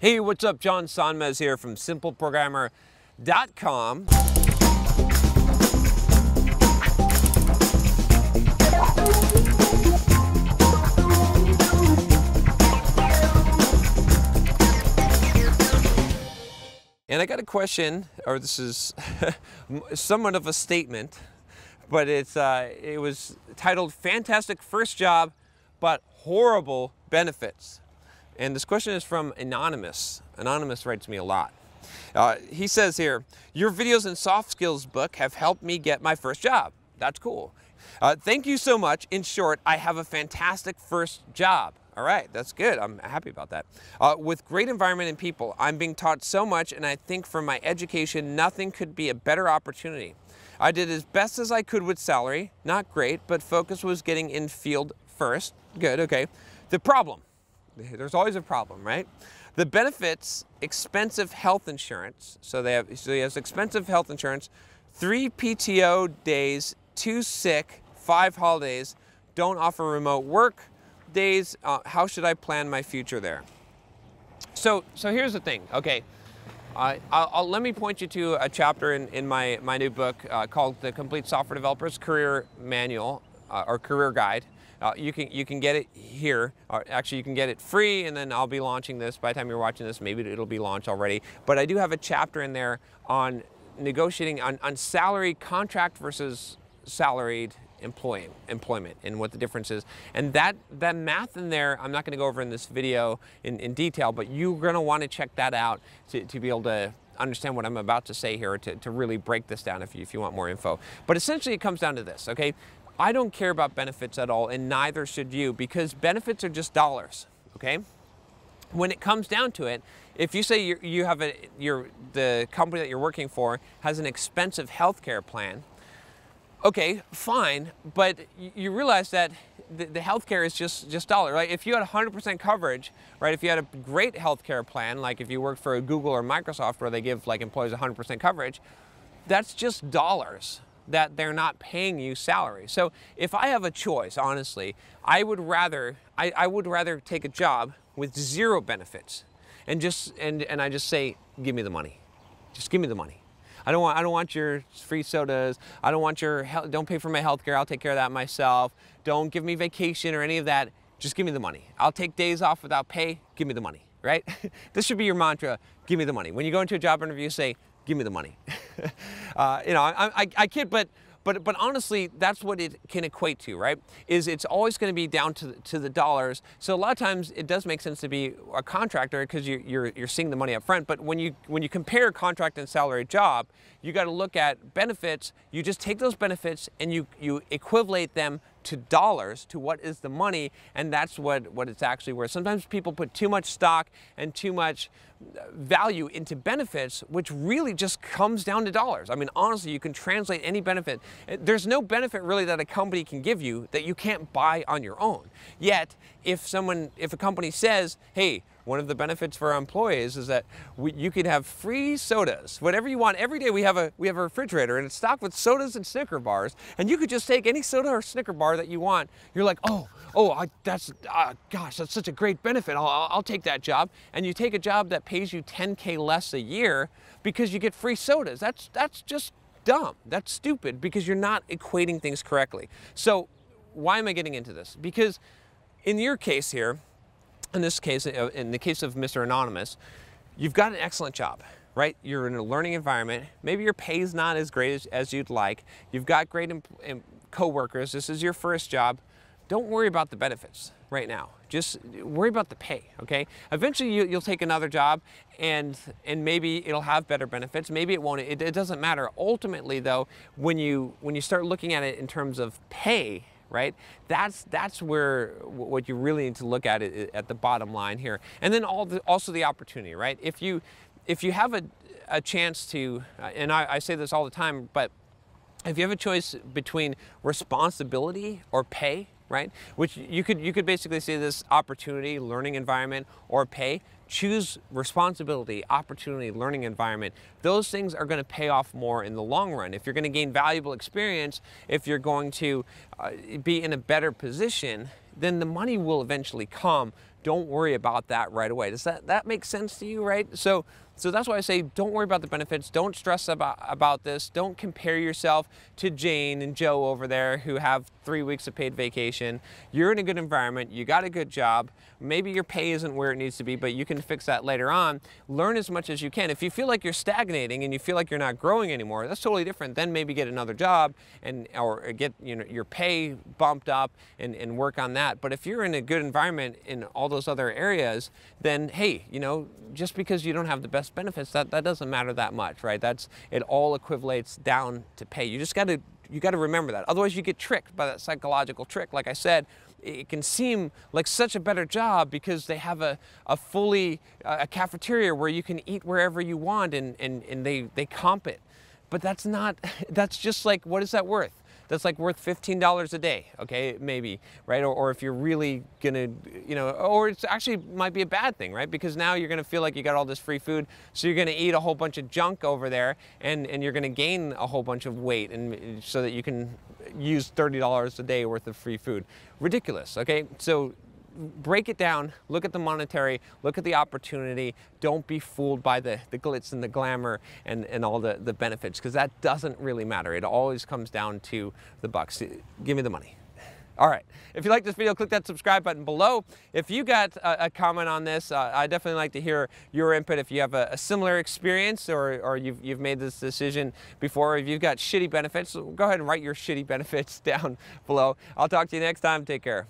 Hey, what's up? John Sonmez here from SimpleProgrammer.com. And I got a question, or this is somewhat of a statement, but it was titled "Fantastic First Job, but Horrible Benefits." And this question is from Anonymous. Anonymous writes me a lot. He says here, "Your videos and soft skills book have helped me get my first job." That's cool. "Thank you so much. In short, I have a fantastic first job." All right, that's good. I'm happy about that. "With great environment and people. I'm being taught so much, and I think for my education, nothing could be a better opportunity. I did as best as I could with salary. Not great, but focus was getting in field first." Good, okay. "The problem." There's always a problem, right? "The benefits, expensive health insurance." So he has expensive health insurance, 3 PTO days, 2 sick, 5 holidays, don't offer remote work days. How should I plan my future there?" So here's the thing, okay? Let me point you to a chapter in my new book called The Complete Software Developer's Career Manual or Career Guide. You can get it here. Actually, you can get it free, and then I'll be launching this. By the time you're watching this, maybe it'll be launched already. But I do have a chapter in there on negotiating on salary contract versus salaried employment and what the difference is. And that math in there, I'm not going to go over in this video in detail, but you're going to want to check that out to be able to understand what I'm about to say here, to really break this down if you want more info. But essentially, it comes down to this, okay? I don't care about benefits at all, and neither should you, because benefits are just dollars, okay? When it comes down to it, if you say you have the company that you're working for has an expensive healthcare plan, okay, fine, but you realize that the healthcare is just dollar, right? If you had 100% coverage, right? If you had a great healthcare plan, like if you work for Google or Microsoft where they give like employees 100% coverage, that's just dollars that they're not paying you salary. So if I have a choice, honestly, I would rather take a job with 0 benefits and I just say, give me the money. Just give me the money. I don't want your free sodas. I don't want don't pay for my health care. I'll take care of that myself. Don't give me vacation or any of that. Just give me the money. I'll take days off without pay. Give me the money, right? This should be your mantra. Give me the money. When you go into a job interview, say, give me the money. I kid, but honestly, that's what it can equate to, right? It's always going to be down to the dollars. So a lot of times it does make sense to be a contractor because you're seeing the money up front. But when you compare contract and salary job, you got to look at benefits. You just take those benefits and you equivalate them to dollars, to what is the money, and that's what it's actually worth. Sometimes people put too much stock and too much value into benefits, which really just comes down to dollars. I mean, honestly, you can translate any benefit. There's no benefit really that a company can give you that you can't buy on your own. Yet, if a company says, hey, one of the benefits for our employees is that you could have free sodas, whatever you want. Every day we have a refrigerator and it's stocked with sodas and Snicker bars, and you could just take any soda or Snicker bar that you want. You're like, gosh, that's such a great benefit. I'll take that job. And you take a job that pays you $10K less a year because you get free sodas. That's just dumb. That's stupid because you're not equating things correctly. So why am I getting into this? Because in your case here, in this case, in the case of Mr. Anonymous, you've got an excellent job, right? You're in a learning environment. Maybe your pay is not as great as you'd like. You've got great co-workers. This is your first job. Don't worry about the benefits right now. Just worry about the pay, okay? Eventually you'll take another job and maybe it'll have better benefits. Maybe it won't. It doesn't matter. Ultimately though, when you start looking at it in terms of pay, right? That's where what you really need to look at it at the bottom line here. And then also the opportunity, right? If you have a chance to, and I say this all the time, but if you have a choice between responsibility or pay, right? Which you could basically say this: opportunity, learning environment, or pay. Choose responsibility, opportunity, learning environment. Those things are going to pay off more in the long run. If you're going to gain valuable experience, if you're going to be in a better position, then the money will eventually come don't worry about that right away. Does that make sense to you, right? So that's why I say don't worry about the benefits. Don't stress about this. Don't compare yourself to Jane and Joe over there who have 3 weeks of paid vacation. You're in a good environment. You got a good job. Maybe your pay isn't where it needs to be, but you can fix that later on. Learn as much as you can. If you feel like you're stagnating and you feel like you're not growing anymore, that's totally different. Then maybe get another job or get your pay bumped up and work on that. But if you're in a good environment in all those other areas, then hey, just because you don't have the best benefits, that doesn't matter that much, right? It all equivalates down to pay. You got to remember that. Otherwise you get tricked by that psychological trick. Like I said, it can seem like such a better job because they have a cafeteria where you can eat wherever you want and they comp it. But that's just like, what is that worth? That's like worth $15 a day, okay, maybe, right? Or if you're really gonna, or it's actually might be a bad thing, right? Because now you're gonna feel like you got all this free food, so you're gonna eat a whole bunch of junk over there, and you're gonna gain a whole bunch of weight, and so that you can use $30 a day worth of free food. Ridiculous, okay? So break it down, look at the monetary, look at the opportunity. Don't be fooled by the glitz and the glamour and all the benefits, because that doesn't really matter. It always comes down to the bucks. Give me the money. All right, if you like this video, click that subscribe button below. If you got a comment on this, I'd definitely like to hear your input. If you have a similar experience or you've made this decision before, if you've got shitty benefits, go ahead and write your shitty benefits down below. I'll talk to you next time. Take care.